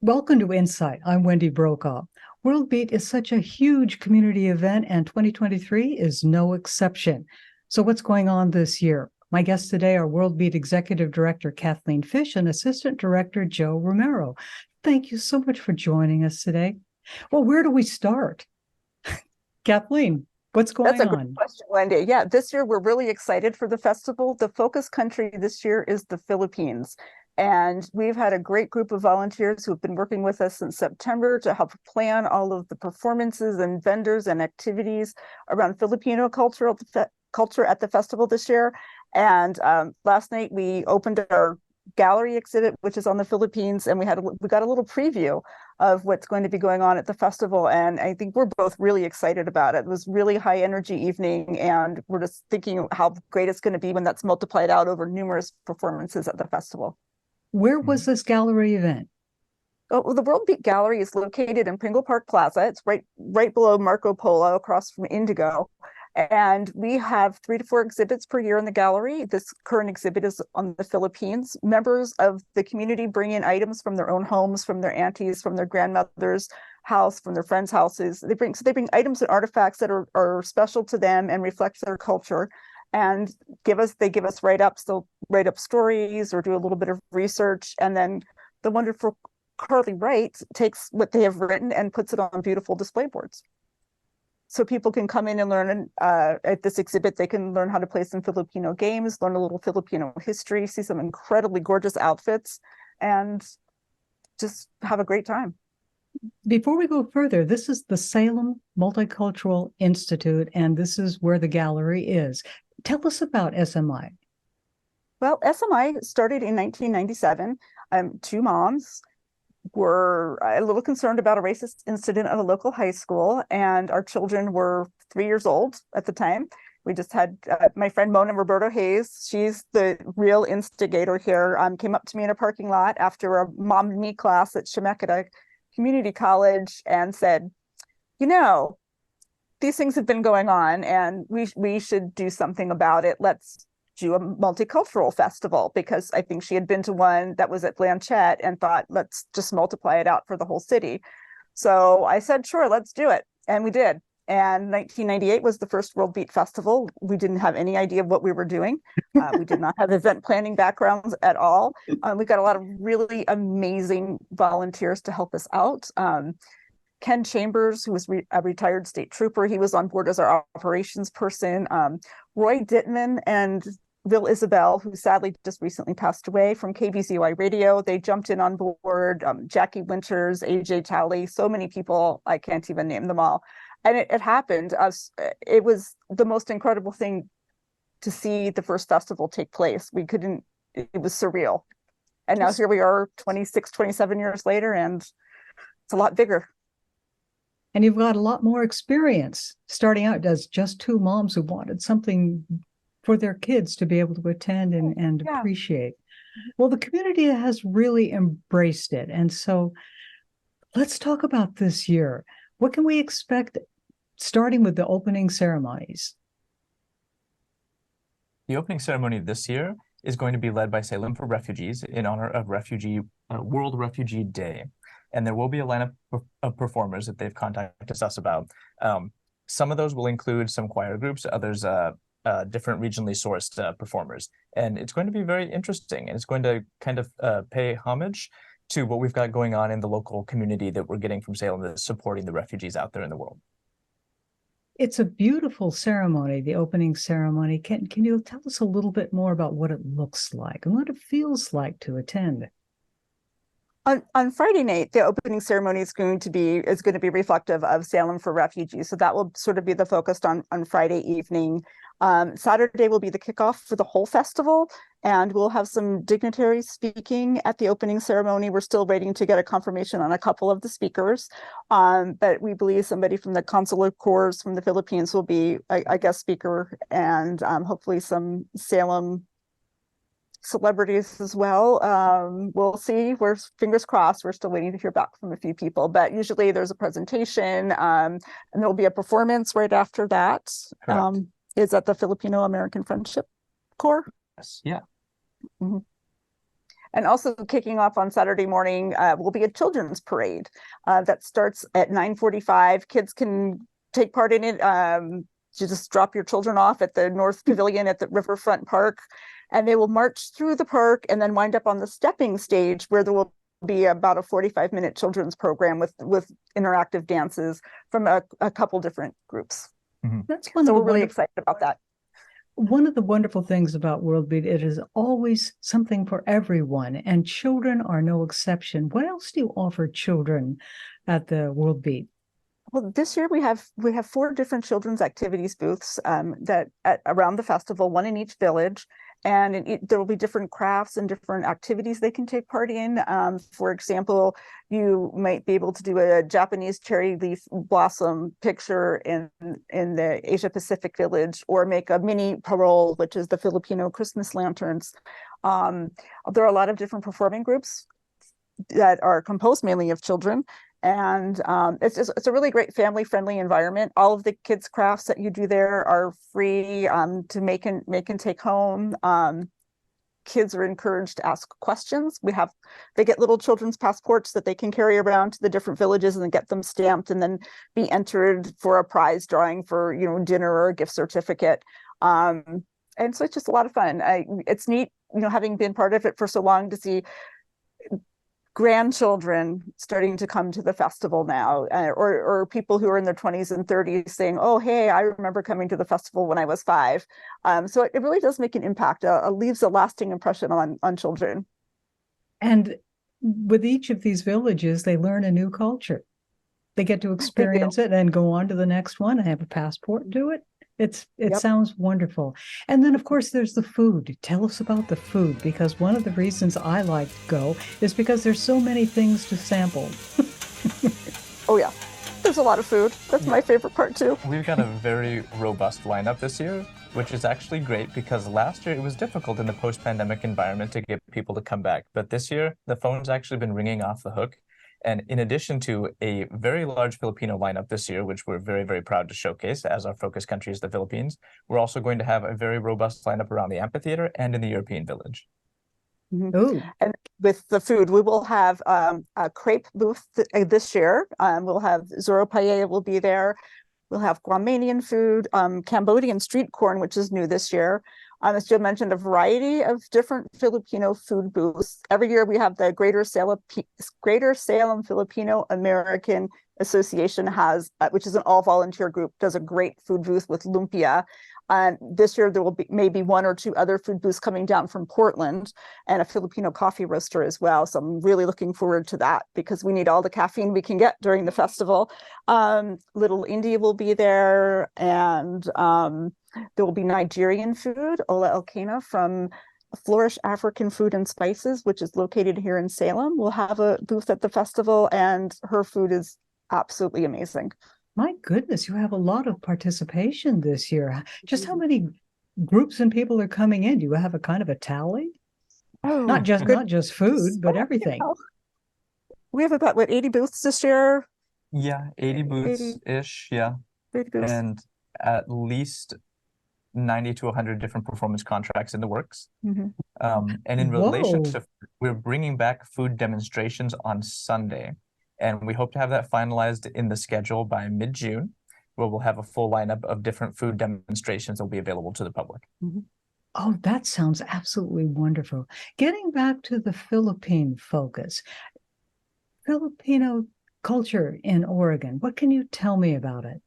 Welcome to InSight. I'm Wendy Brokaw. World Beat is such a huge community event, and 2023 is no exception. So, what's going on this year? My guests today are World Beat Executive Director Kathleen Fish and Assistant Director Joe Romero. Thank you so much for joining us today. Well, where do we start? Kathleen, what's That's going a great on? question, Wendy. Yeah, this year we're really excited for the festival. The focus country this year is the Philippines. And we've had a great group of volunteers who have been working with us since September to help plan all of the performances and vendors and activities around Filipino culture at the festival this year. And last night we opened our gallery exhibit, which is on the Philippines, and we got a little preview of what's going to be going on at the festival. And I think we're both really excited about it. It was really high energy evening, and we're just thinking how great it's going to be when that's multiplied out over numerous performances at the festival. Where was this gallery event? Oh, well, the World Beat Gallery is located in Pringle Park Plaza. It's right below Marco Polo, across from Indigo. And we have 3 to 4 exhibits per year in the gallery. This current exhibit is on the Philippines. Members of the community bring in items from their own homes, from their aunties, from their grandmother's house, from their friends' houses. They bring items and artifacts that are special to them and reflect their culture, and they give us write-ups. They'll write up stories or do a little bit of research, and then the wonderful Carly Wright takes what they have written and puts it on beautiful display boards. So people can come in and learn at this exhibit. They can learn how to play some Filipino games, learn a little Filipino history, see some incredibly gorgeous outfits, and just have a great time. Before we go further, this is the Salem Multicultural Institute, and this is where the gallery is. Tell us about SMI. Well, SMI started in 1997. 2 moms were a little concerned about a racist incident at a local high school, and our children were 3 years old at the time. We just had my friend Mona Roberto Hayes. She's the real instigator here. Came up to me in a parking lot after a mom and me class at Chemeketa Community College and said, these things have been going on, and we should do something about it. Let's do a multicultural festival, because I think she had been to one that was at Blanchette and thought, let's just multiply it out for the whole city. So I said, sure, let's do it. And we did. And 1998 was the first World Beat Festival. We didn't have any idea of what we were doing. We did not have event planning backgrounds at all. We got a lot of really amazing volunteers to help us out. Ken Chambers, who was a retired state trooper, he was on board as our operations person. Roy Dittman and Bill Isabel, who sadly just recently passed away, from KBZY Radio, they jumped in on board. Jackie Winters, AJ Talley, so many people, I can't even name them all. And it happened. It was the most incredible thing to see the first festival take place. It was surreal. And now here we are 26, 27 years later, and it's a lot bigger. And you've got a lot more experience starting out as just 2 moms who wanted something for their kids to be able to attend and appreciate. Well, the community has really embraced it. And so let's talk about this year. What can we expect, starting with the opening ceremonies? The opening ceremony this year is going to be led by Salem for Refugees in honor of World Refugee Day. And there will be a lineup of performers that they've contacted us about. Some of those will include some choir groups, others different regionally sourced performers. And it's going to be very interesting, and it's going to kind of pay homage to what we've got going on in the local community that we're getting from Salem that's supporting the refugees out there in the world. It's a beautiful ceremony, the opening ceremony. Can you tell us a little bit more about what it looks like and what it feels like to attend? On Friday night, the opening ceremony is going to be reflective of Salem for Refugees. So that will sort of be the focus on Friday evening. Saturday will be the kickoff for the whole festival, and we'll have some dignitaries speaking at the opening ceremony. We're still waiting to get a confirmation on a couple of the speakers, but we believe somebody from the Consular Corps from the Philippines will be a guest speaker, and hopefully some Salem celebrities as well. We'll see. We're fingers crossed. We're still waiting to hear back from a few people, but usually there's a presentation, and there'll be a performance right after that. Is that the Filipino American Friendship Corps? Yes. Yeah. Mm-hmm. And also kicking off on Saturday morning will be a children's parade that starts at 9:45. Kids can take part in it. You just drop your children off at the North Pavilion at the Riverfront Park, and they will march through the park and then wind up on the stepping stage where there will be about a 45-minute children's program with interactive dances from a couple different groups. That's one So of the we're really excited about that. One of the wonderful things about World Beat, it is always something for everyone, and children are no exception. What else do you offer children at the World Beat? Well, this year we have 4 different children's activities booths around the festival, one in each village, and there will be different crafts and different activities they can take part in. For example, you might be able to do a Japanese cherry leaf blossom picture in the Asia Pacific village, or make a mini parol, which is the Filipino Christmas lanterns. There are a lot of different performing groups that are composed mainly of children. And it's a really great family-friendly environment. All of the kids' crafts that you do there are free to make and take home. Kids are encouraged to ask questions. They get little children's passports that they can carry around to the different villages and then get them stamped and then be entered for a prize drawing for dinner or a gift certificate. And so it's just a lot of fun. It's neat, having been part of it for so long, to see grandchildren starting to come to the festival now, or people who are in their 20s and 30s saying, oh, hey, I remember coming to the festival when I was 5. So it really does make an impact, leaves a lasting impression on children. And with each of these villages, they learn a new culture. They get to experience it and go on to the next one and have a passport and do it. It sounds wonderful. And then, of course, there's the food. Tell us about the food, because one of the reasons I like to go is because there's so many things to sample. Oh, yeah. There's a lot of food. That's my favorite part, too. We've got a very robust lineup this year, which is actually great, because last year it was difficult in the post-pandemic environment to get people to come back. But this year, the phone's actually been ringing off the hook. And in addition to a very large Filipino lineup this year, which we're very, very proud to showcase, as our focus country is the Philippines, we're also going to have a very robust lineup around the amphitheater and in the European village. Oh, and with the food, we will have a crepe booth this year. We'll have Zoro Paella will be there. We'll have Guamanian food, Cambodian street corn, which is new this year. As Jill mentioned, a variety of different Filipino food booths. Every year we have the Greater Salem Filipino American Association which is an all-volunteer group, does a great food booth with lumpia. And this year there will be maybe 1 or 2 other food booths coming down from Portland, and a Filipino coffee roaster as well. So I'm really looking forward to that, because we need all the caffeine we can get during the festival. Little India will be there, and there will be Nigerian food, Ola Elkanah from Flourish African Food and Spices, which is located here in Salem. We'll have a booth at the festival, and her food is absolutely amazing. my goodness, you have a lot of participation this year. Just how many groups and people are coming in? Do you have a kind of a tally? Oh, Not just food, but everything. We have about 80 booths this year. Yeah, 80 booths-ish, yeah. 80 booths. And at least 90 to 100 different performance contracts in the works. Mhm. And in relation Whoa. to, we're bringing back food demonstrations on Sunday, and we hope to have that finalized in the schedule by mid-June, where we'll have a full lineup of different food demonstrations that will be available to the public. Oh, that sounds absolutely wonderful. Getting back to the Philippine focus, Filipino culture in Oregon, what can you tell me about it?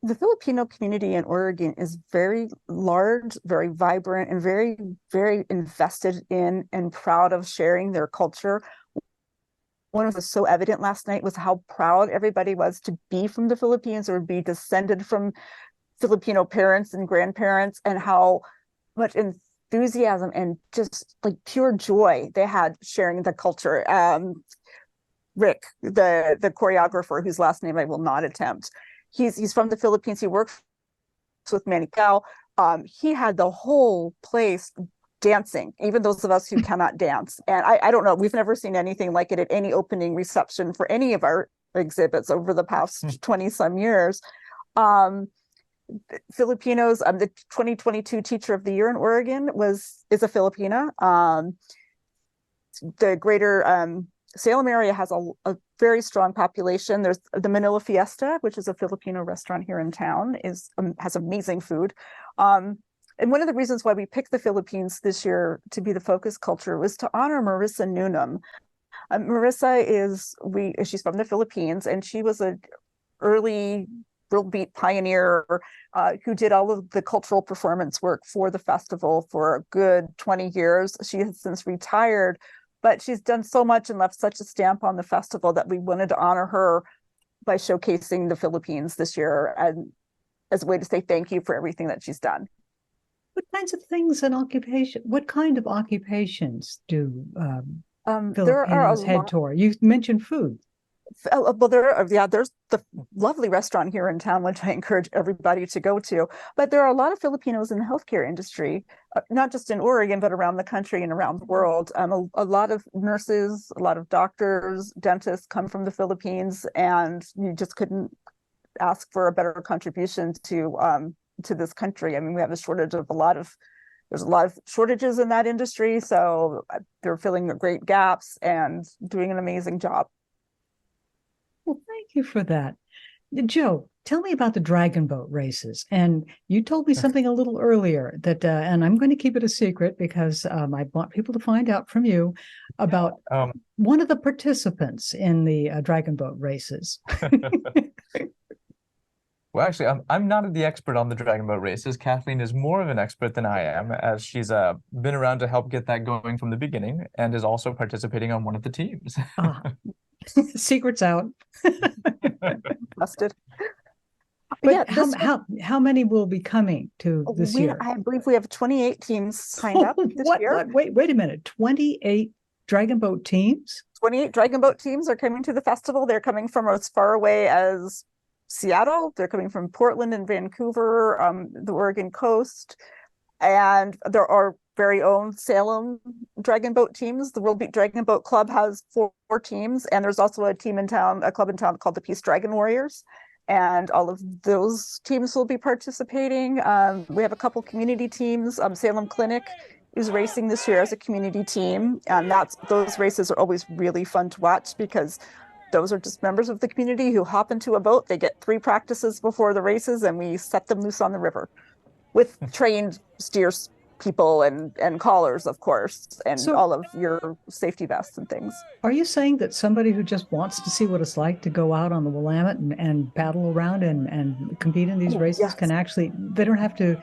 The Filipino community in Oregon is very large, very vibrant, and very, very invested in and proud of sharing their culture. One was so evident last night was how proud everybody was to be from the Philippines or be descended from Filipino parents and grandparents, and how much enthusiasm and just like pure joy they had sharing the culture. Rick, the choreographer, whose last name I will not attempt, he's from the Philippines. He works with Manny Pacquiao. He had the whole place dancing, even those of us who cannot dance. And I don't know, we've never seen anything like it at any opening reception for any of our exhibits over the past 20 some years. Filipinos. The 2022 Teacher of the Year in Oregon is a Filipina. The greater Salem area has a very strong population. There's the Manila Fiesta, which is a Filipino restaurant here in town, has amazing food. And one of the reasons why we picked the Philippines this year to be the focus culture was to honor Marissa Noonan. Marissa she's from the Philippines, and she was an early world beat pioneer who did all of the cultural performance work for the festival for a good 20 years. She has since retired, but she's done so much and left such a stamp on the festival that we wanted to honor her by showcasing the Philippines this year, and as a way to say thank you for everything that she's done. What kinds of things and what kind of occupations do There are Filipinos head toward? You mentioned food. Well, there's the lovely restaurant here in town, which I encourage everybody to go to. But there are a lot of Filipinos in the healthcare industry, not just in Oregon, but around the country and around the world. A lot of nurses, a lot of doctors, dentists come from the Philippines, and you just couldn't ask for a better contribution to this country. I mean, we have a shortage of there's a lot of shortages in that industry, so they're filling great gaps and doing an amazing job. Well, thank you for that. Joe, tell me about the dragon boat races. And you told me something a little earlier that, and I'm going to keep it a secret because I want people to find out from you about one of the participants in the dragon boat races. Well, actually, I'm not the expert on the dragon boat races. Kathleen is more of an expert than I am, as she's been around to help get that going from the beginning and is also participating on one of the teams. Secret's out. Busted. But yeah, how many will be coming to this year? I believe we have 28 teams signed up this year. Wait a minute. 28 dragon boat teams? 28 dragon boat teams are coming to the festival. They're coming from as far away as Seattle. They're coming from Portland and Vancouver, the Oregon coast, and there are very own Salem dragon boat teams. The World Beat Dragon Boat Club has four teams, and there's also a club in town called the Peace Dragon Warriors, and all of those teams will be participating. We have a couple community teams. Salem Clinic is racing this year as a community team, and those races are always really fun to watch because those are just members of the community who hop into a boat. They get 3 practices before the races, and we set them loose on the river with trained steers people and callers, of course, and all of your safety vests and things. Are you saying that somebody who just wants to see what it's like to go out on the Willamette and paddle around and compete in these races can actually, they don't have to,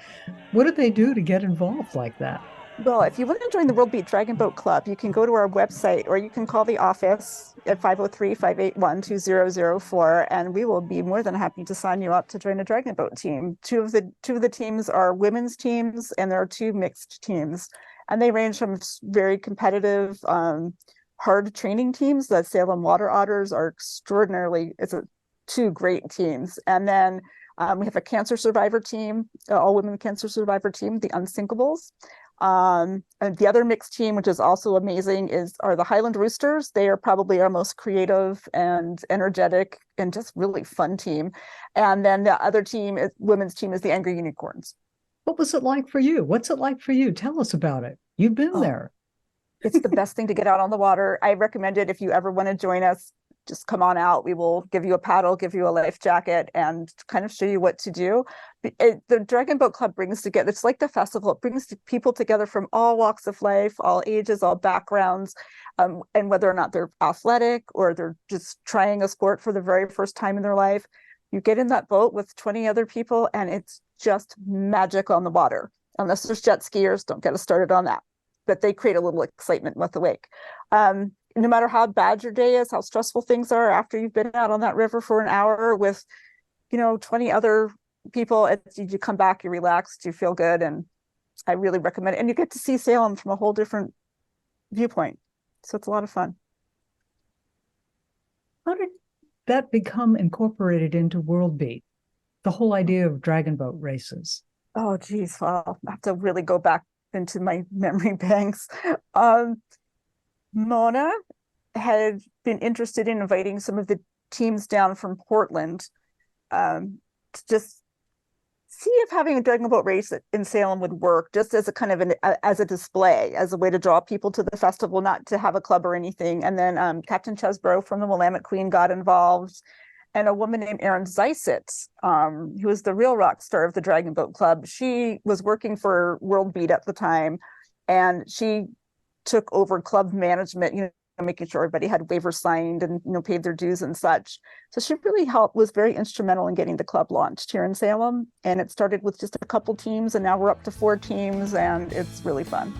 what do they do to get involved like that? Well, if you want to join the World Beat Dragon Boat Club, you can go to our website, or you can call the office at 503-581-2004, and we will be more than happy to sign you up to join a dragon boat team. Two of the teams are women's teams, and there are 2 mixed teams, and they range from very competitive, hard training teams. The Salem Water Otters are it's 2 great teams, and then we have a cancer survivor team, all-women cancer survivor team, the Unsinkables. And the other mixed team, which is also amazing, are the Highland Roosters. They are probably our most creative and energetic and just really fun team. And then the other team, women's team, is the Angry Unicorns. What was it like for you? What's it like for you? Tell us about it. You've been there. It's the best thing to get out on the water. I recommend it if you ever want to join us. Just come on out. We will give you a paddle, give you a life jacket, and kind of show you what to do. The Dragon Boat Club brings together, it's like the festival, it brings people together from all walks of life, all ages, all backgrounds, and whether or not they're athletic or they're just trying a sport for the very first time in their life. You get in that boat with 20 other people, and it's just magic on the water. Unless there's jet skiers, don't get us started on that. But they create a little excitement with the wake. No matter how bad your day is, how stressful things are, after you've been out on that river for an hour with, 20 other people, you come back, you're relaxed, you feel good, and I really recommend it. And you get to see Salem from a whole different viewpoint. So it's a lot of fun. How did that become incorporated into World Beat? The whole idea of dragon boat races? Oh, geez. Well, I have to really go back into my memory banks. Mona had been interested in inviting some of the teams down from Portland to just see if having a dragon boat race in Salem would work, just as a kind of as a display, as a way to draw people to the festival, not to have a club or anything. And then Captain Chesbrough from the Willamette Queen got involved, and a woman named Erin Zeisitz, who was the real rock star of the Dragon Boat Club. She was working for World Beat at the time, and she took over club management, making sure everybody had waivers signed and paid their dues and such. So she really was very instrumental in getting the club launched here in Salem. And it started with just a couple teams, and now we're up to 4 teams, and it's really fun.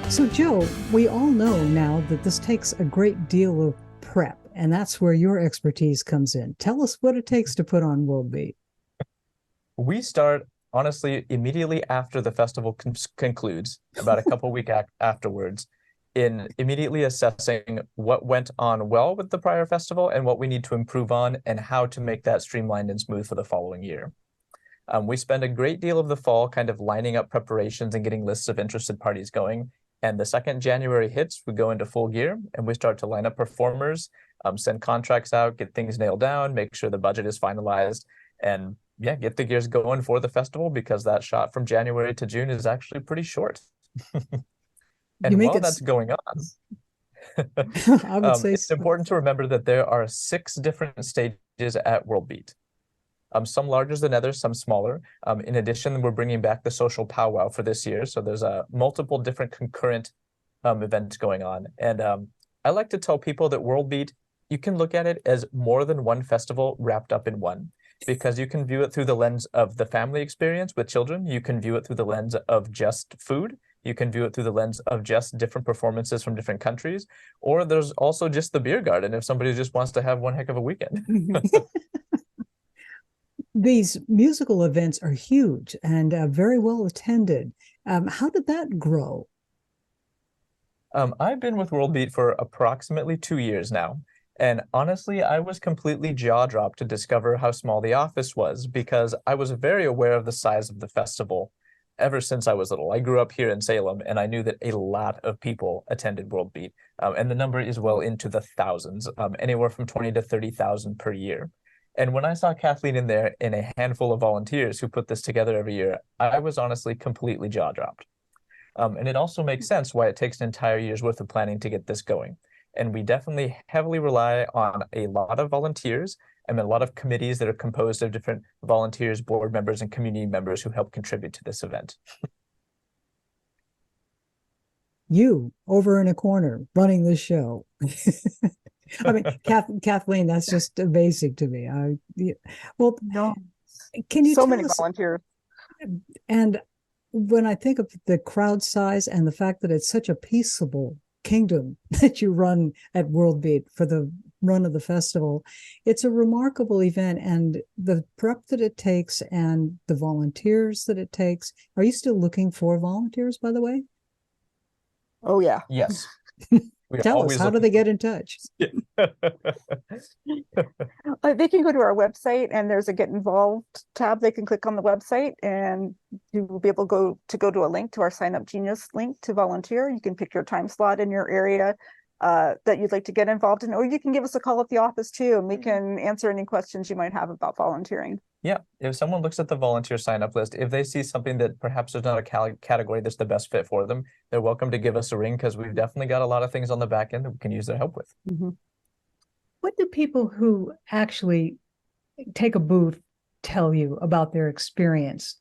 So, Joe, we all know now that this takes a great deal of prep, and that's where your expertise comes in. Tell us what it takes to put on World Beat. We start, honestly, immediately after the festival concludes, about a couple weeks afterwards, in immediately assessing what went on well with the prior festival and what we need to improve on and how to make that streamlined and smooth for the following year. We spend a great deal of the fall kind of lining up preparations and getting lists of interested parties going. And the second January hits, we go into full gear and we start to line up performers, send contracts out, get things nailed down, make sure the budget is finalized, and yeah, get the gears going for the festival, because that shot from January to June is actually pretty short. And while that's going on, I would say it's important to remember that there are 6 different stages at World Beat. Some larger than others, some smaller. In addition, we're bringing back the social powwow for this year. So there's multiple different concurrent events going on. And I like to tell people that World Beat, you can look at it as more than one festival wrapped up in one, because you can view it through the lens of the family experience with children. You can view it through the lens of just food. You can view it through the lens of just different performances from different countries. Or there's also just the beer garden if somebody just wants to have one heck of a weekend. These musical events are huge and very well attended. How did that grow? I've been with World Beat for approximately 2 years now. And honestly, I was completely jaw-dropped to discover how small the office was, because I was very aware of the size of the festival ever since I was little. I grew up here in Salem, and I knew that a lot of people attended World Beat. And the number is well into the thousands, anywhere from 20 to 30,000 per year. And when I saw Kathleen in there and a handful of volunteers who put this together every year, I was honestly completely jaw-dropped. And it also makes sense why it takes an entire year's worth of planning to get this going. And we definitely heavily rely on a lot of volunteers and a lot of committees that are composed of different volunteers, board members, and community members who help contribute to this event. You, over in a corner, running the show. I mean, Kathleen, that's just basic to me. Well, no, can you so tell many us, volunteers? And when I think of the crowd size and the fact that it's such a peaceable kingdom that you run at World Beat for the run of the festival, it's a remarkable event, and the prep that it takes and the volunteers that it takes. Are you still looking for volunteers, by the way? Oh, yeah. Yes. Tell us, how do they get in touch? They can go to our website, and there's a Get Involved tab. They can click on the website, and you will be able to go to a link to our Sign Up Genius link to volunteer. You can pick your time slot in your area that you'd like to get involved in, or you can give us a call at the office too, and we can answer any questions you might have about volunteering. Yeah, if someone looks at the volunteer sign-up list, if they see something that perhaps there's not a category that's the best fit for them, they're welcome to give us a ring, because we've definitely got a lot of things on the back end that we can use their help with. Mm-hmm. What do people who actually take a booth tell you about their experience?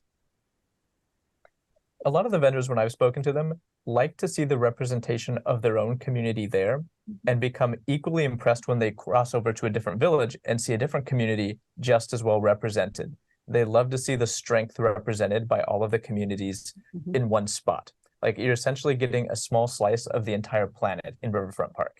A lot of the vendors, when I've spoken to them, like to see the representation of their own community there and become equally impressed when they cross over to a different village and see a different community just as well represented. They love to see the strength represented by all of the communities in one spot. Like, you're essentially getting a small slice of the entire planet in Riverfront Park.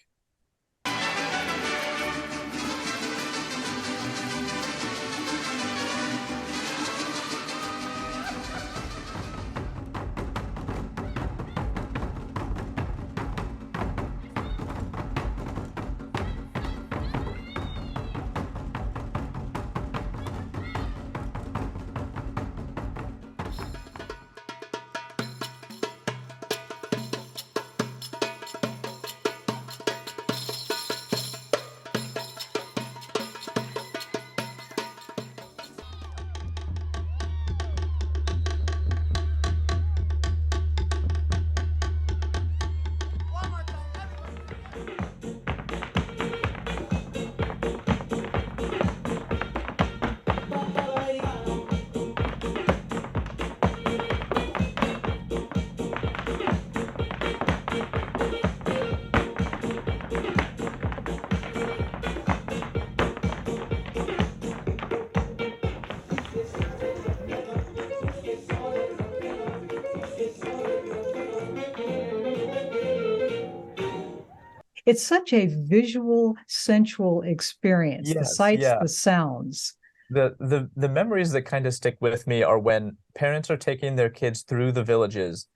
It's such a visual, sensual experience, the Yes, sights, yeah. the sounds. The memories that kind of stick with me are when parents are taking their kids through the villages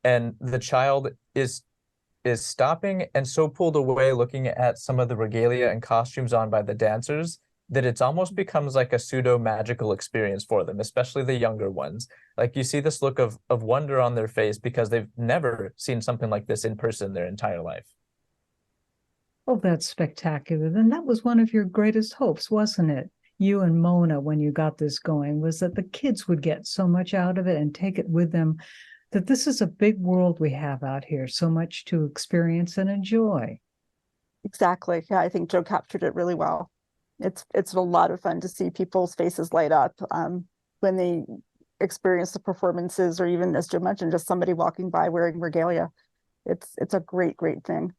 and the child is stopping and so pulled away looking at some of the regalia and costumes on by the dancers that it's almost becomes like a pseudo magical experience for them, especially the younger ones. Like you see this look of wonder on their face because they've never seen something like this in person their entire life. Oh, that's spectacular. Then that was one of your greatest hopes, wasn't it? You and Mona, when you got this going, was that the kids would get so much out of it and take it with them, that this is a big world we have out here, so much to experience and enjoy. Exactly. Yeah, I think Joe captured it really well. It's a lot of fun to see people's faces light up when they experience the performances, or even, as Joe mentioned, just somebody walking by wearing regalia. It's a great thing.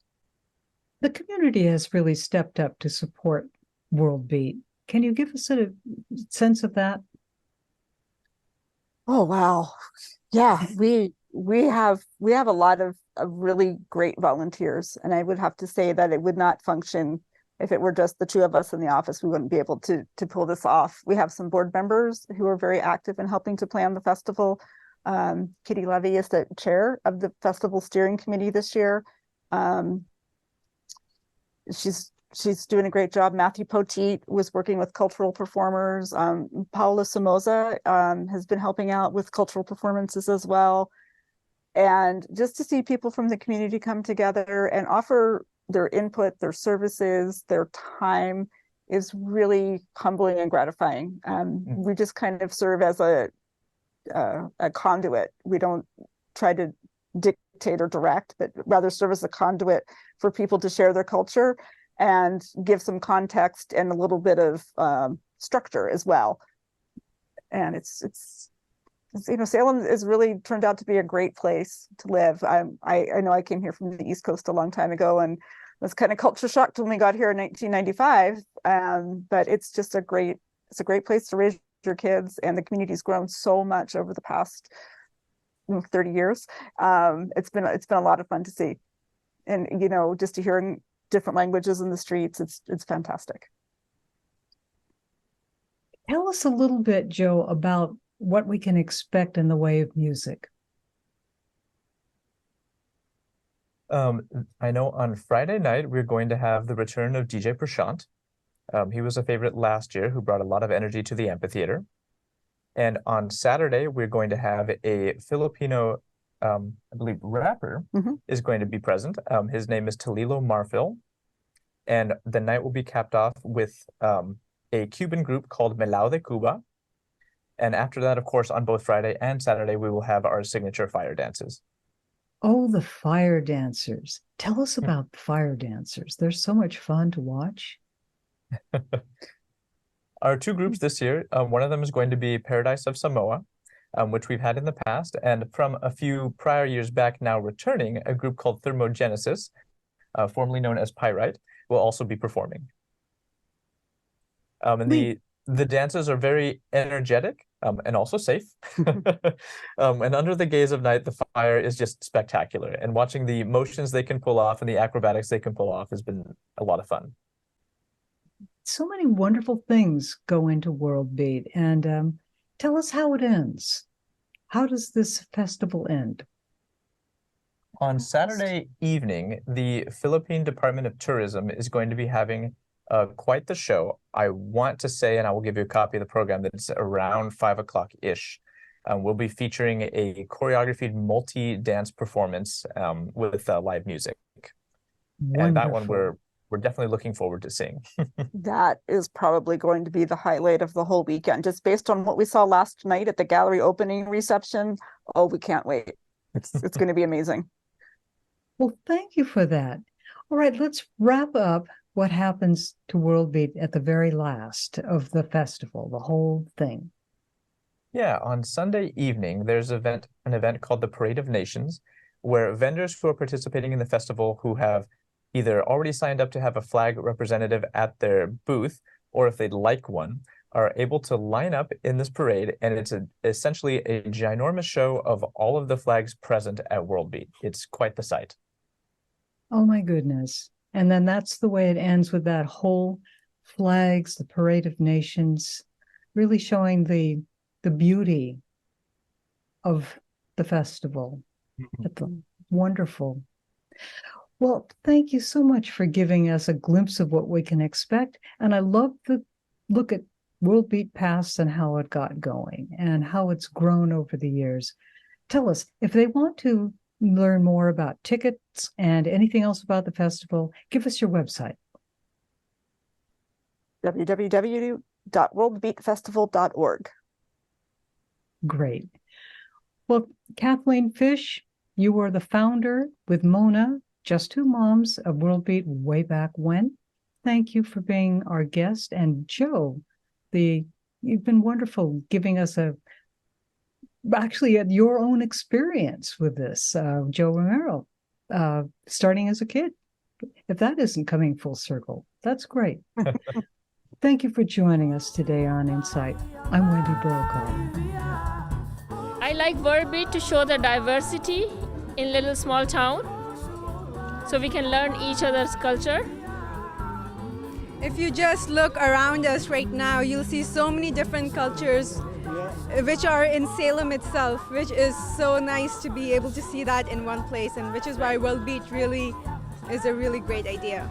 The community has really stepped up to support World Beat. Can you give us a sense of that? Oh wow. Yeah, we have a lot of really great volunteers, and I would have to say that it would not function if it were just the two of us in the office. We wouldn't be able to pull this off. We have some board members who are very active in helping to plan the festival. Kitty Levy is the chair of the festival steering committee this year. Um, she's doing a great job. Matthew Poteet was working with cultural performers. Paula Somoza has been helping out with cultural performances as well. And just to see people from the community come together and offer their input, their services, their time is really humbling and gratifying. We just kind of serve as a conduit. We don't try to dictate or direct, but rather serve as a conduit for people to share their culture and give some context and a little bit of structure as well. And it's Salem has really turned out to be a great place to live. I know I came here from the East Coast a long time ago and was kind of culture shocked when we got here in 1995. But it's a great place to raise your kids, and the community's grown so much over the past 30 years. It's been a lot of fun to see, and just to hear different languages in the streets, it's fantastic. Tell us a little bit, Joe, about what we can expect in the way of music. I know on Friday night we're going to have the return of DJ Prashant. He was a favorite last year who brought a lot of energy to the amphitheater. And on Saturday, we're going to have a Filipino, I believe, rapper is going to be present. His name is Talilo Marfil. And the night will be capped off with a Cuban group called Melao de Cuba. And after that, of course, on both Friday and Saturday, we will have our signature fire dances. Oh, the fire dancers. Tell us about the fire dancers. They're so much fun to watch. Our two groups this year, one of them is going to be Paradise of Samoa, which we've had in the past, and from a few prior years back now returning, a group called Thermogenesis, formerly known as Pyrite, will also be performing. And the dances are very energetic and also safe. And under the gaze of night, the fire is just spectacular. And watching the motions they can pull off and the acrobatics they can pull off has been a lot of fun. So many wonderful things go into World Beat. And tell us how it ends. How does this festival end? On Saturday evening, the Philippine Department of Tourism is going to be having quite the show. I want to say, and I will give you a copy of the program, that it's around 5 o'clock-ish. We'll be featuring a choreographed multi-dance performance with live music. Wonderful. And that one we're definitely looking forward to seeing. That is probably going to be the highlight of the whole weekend, just based on what we saw last night at the gallery opening reception. Oh, we can't wait. It's going to be amazing. Well, thank you for that. All right, let's wrap up what happens to World Beat at the very last of the festival, the whole thing. Yeah, on Sunday evening, there's an event called the Parade of Nations, where vendors who are participating in the festival who have either already signed up to have a flag representative at their booth, or if they'd like one, are able to line up in this parade, and it's essentially a ginormous show of all of the flags present at World Beat. It's quite the sight. Oh my goodness. And then that's the way it ends, with that whole flags, the parade of nations, really showing the beauty of the festival. Wonderful. Well, thank you so much for giving us a glimpse of what we can expect. And I love the look at World Beat Past and how it got going and how it's grown over the years. Tell us, if they want to learn more about tickets and anything else about the festival, give us your website. www.worldbeatfestival.org. Great. Well, Kathleen Fish, you were the founder with Mona, Just Two Moms, of World Beat way back when. Thank you for being our guest. And Joe, you've been wonderful giving us your own experience with this. Joe Romero, starting as a kid. If that isn't coming full circle, that's great. Thank you for joining us today on InSight. I'm Wendy Brokaw. I like World Beat to show the diversity in little small town, so we can learn each other's culture. If you just look around us right now, you'll see so many different cultures which are in Salem itself, which is so nice to be able to see that in one place, and which is why World Beat really is a really great idea.